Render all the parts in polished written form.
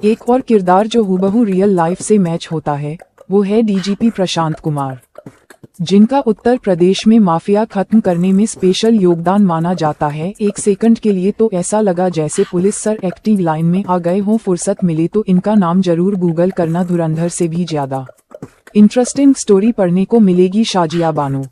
एक और किरदार जो हूबहू रियल लाइफ से मैच होता है वो है डीजीपी प्रशांत कुमार, जिनका उत्तर प्रदेश में माफिया खत्म करने में स्पेशल योगदान माना जाता है। एक सेकंड के लिए तो ऐसा लगा जैसे पुलिस सर एक्टिंग लाइन में आ गए हों। फुर्सत मिले तो इनका नाम जरूर गूगल करना, धुरंधर से भी ज्यादा इंटरेस्टिंग स्टोरी पढ़ने को मिलेगी। शाजिया बानो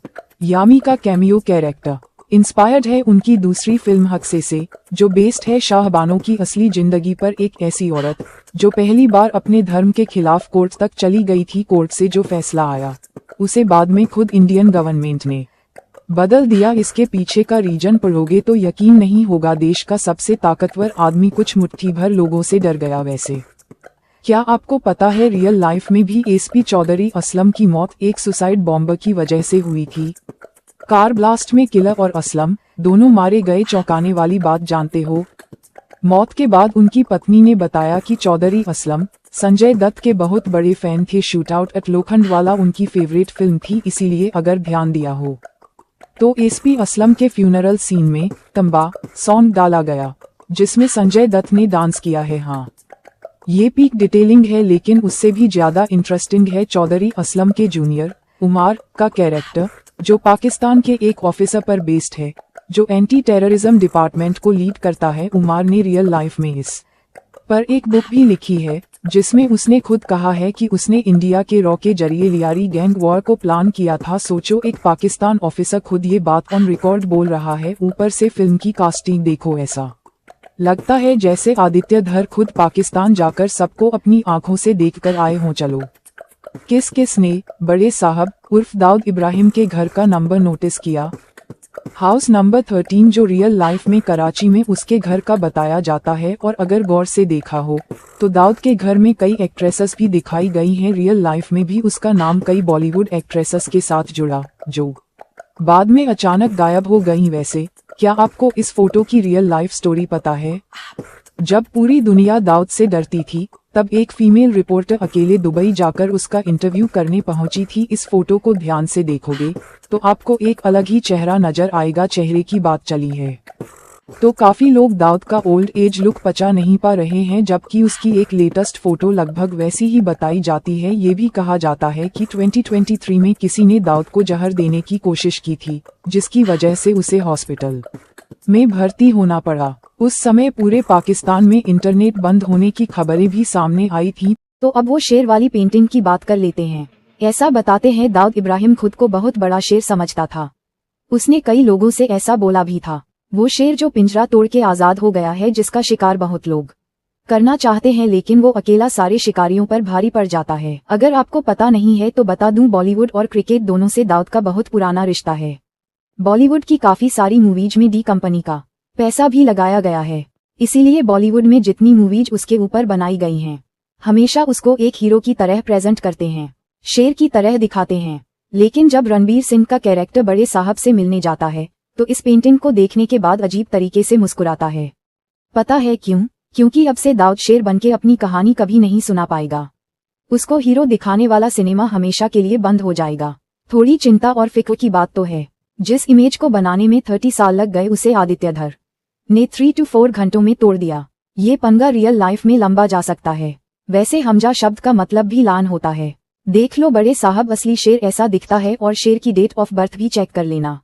यामी का कैमियो कैरेक्टर इंस्पायर्ड है उनकी दूसरी फिल्म हक्से से, जो बेस्ड है शाह बानो की असली जिंदगी पर। एक ऐसी औरत जो पहली बार अपने धर्म के खिलाफ कोर्ट तक चली गई थी। कोर्ट से जो फैसला आया उसे बाद में खुद इंडियन गवर्नमेंट ने बदल दिया। इसके पीछे का रीजन पढ़ोगे तो यकीन नहीं होगा। देश का सबसे ताकतवर आदमी कुछ मुट्ठी भर लोगों से डर गया। वैसे क्या आपको पता है रियल लाइफ में भी एसपी चौधरी असलम की मौत एक सुसाइड बॉम्बर की वजह से हुई थी। कार ब्लास्ट में किलर और असलम दोनों मारे गए। चौंकाने वाली बात जानते हो? मौत के बाद उनकी पत्नी ने बताया कि चौधरी असलम संजय दत्त के बहुत बड़े फैन थे। शूटआउट एट लोखंडवाला उनकी फेवरेट फिल्म थी, इसीलिए अगर ध्यान दिया हो तो एसपी असलम के फ्यूनरल सीन में तंबा सॉन्ग डाला गया जिसमें संजय दत्त ने डांस किया है। हाँ, ये पीक डिटेलिंग है, लेकिन उससे भी ज्यादा इंटरेस्टिंग है चौधरी असलम के जूनियर उमार का कैरेक्टर, जो पाकिस्तान के एक ऑफिसर पर बेस्ड है जो एंटी टेररिज्म डिपार्टमेंट को लीड करता है। उमार ने रियल लाइफ में इस पर एक बुक भी लिखी है जिसमें उसने खुद कहा है कि उसने इंडिया के रॉ के जरिए लियारी गैंग वॉर को प्लान किया था। सोचो, एक पाकिस्तान ऑफिसर खुद ये बात ऑन रिकॉर्ड बोल रहा है। ऊपर से फिल्म की कास्टिंग देखो, ऐसा लगता है जैसे आदित्य धर खुद पाकिस्तान जाकर सबको अपनी आंखों से देखकर आए हों। चलो, किस किस ने बड़े साहब उर्फ दाऊद इब्राहिम के घर का नंबर नोटिस किया? हाउस नंबर 13, जो रियल लाइफ में कराची में उसके घर का बताया जाता है। और अगर गौर से देखा हो तो दाऊद के घर में कई एक्ट्रेसेस भी दिखाई गई हैं। रियल लाइफ में भी उसका नाम कई बॉलीवुड एक्ट्रेसेस के साथ जुड़ा जो बाद में अचानक गायब हो गई। वैसे क्या आपको इस फोटो की रियल लाइफ स्टोरी पता है? जब पूरी दुनिया दाऊद से डरती थी तब एक फीमेल रिपोर्टर अकेले दुबई जाकर उसका इंटरव्यू करने पहुंची थी। इस फोटो को ध्यान से देखोगे तो आपको एक अलग ही चेहरा नजर आएगा। चेहरे की बात चली है तो काफी लोग दाऊद का ओल्ड एज लुक पचा नहीं पा रहे हैं, जबकि उसकी एक लेटेस्ट फोटो लगभग वैसी ही बताई जाती है। ये भी कहा जाता है कि 2023 में किसी ने दाऊद को जहर देने की कोशिश की थी, जिसकी वजह से उसे हॉस्पिटल में भर्ती होना पड़ा। उस समय पूरे पाकिस्तान में इंटरनेट बंद होने की खबरें भी सामने आई थी। तो अब वो शेर वाली पेंटिंग की बात कर लेते हैं। ऐसा बताते हैं दाऊद इब्राहिम खुद को बहुत बड़ा शेर समझता था। उसने कई लोगों से ऐसा बोला भी था। वो शेर जो पिंजरा तोड़ के आजाद हो गया है, जिसका शिकार बहुत लोग करना चाहते हैं, लेकिन वो अकेला सारे शिकारियों पर भारी पड़ जाता है। अगर आपको पता नहीं है तो बता दूं, बॉलीवुड और क्रिकेट दोनों से दाऊद का बहुत पुराना रिश्ता है। बॉलीवुड की काफी सारी मूवीज में डी कंपनी का पैसा भी लगाया गया है, इसीलिए बॉलीवुड में जितनी मूवीज उसके ऊपर बनाई गई हैं, हमेशा उसको एक हीरो की तरह प्रेजेंट करते हैं, शेर की तरह दिखाते हैं। लेकिन जब रणबीर सिंह का कैरेक्टर बड़े साहब से मिलने जाता है तो इस पेंटिंग को देखने के बाद अजीब तरीके से मुस्कुराता है। पता है क्यों? क्योंकि अब से दाऊद शेर बनके अपनी कहानी कभी नहीं सुना पाएगा। उसको हीरो दिखाने वाला सिनेमा हमेशा के लिए बंद हो जाएगा। थोड़ी चिंता और फिक्र की बात तो है। जिस इमेज को बनाने में 30 साल लग गए, उसे आदित्य धर ने 3 to 4 घंटों में तोड़ दिया। ये पंगा रियल लाइफ में लंबा जा सकता है। वैसे हमजा शब्द का मतलब भी लान होता है। देख लो बड़े साहब, असली शेर ऐसा दिखता है और शेर की डेट ऑफ बर्थ भी चेक कर लेना।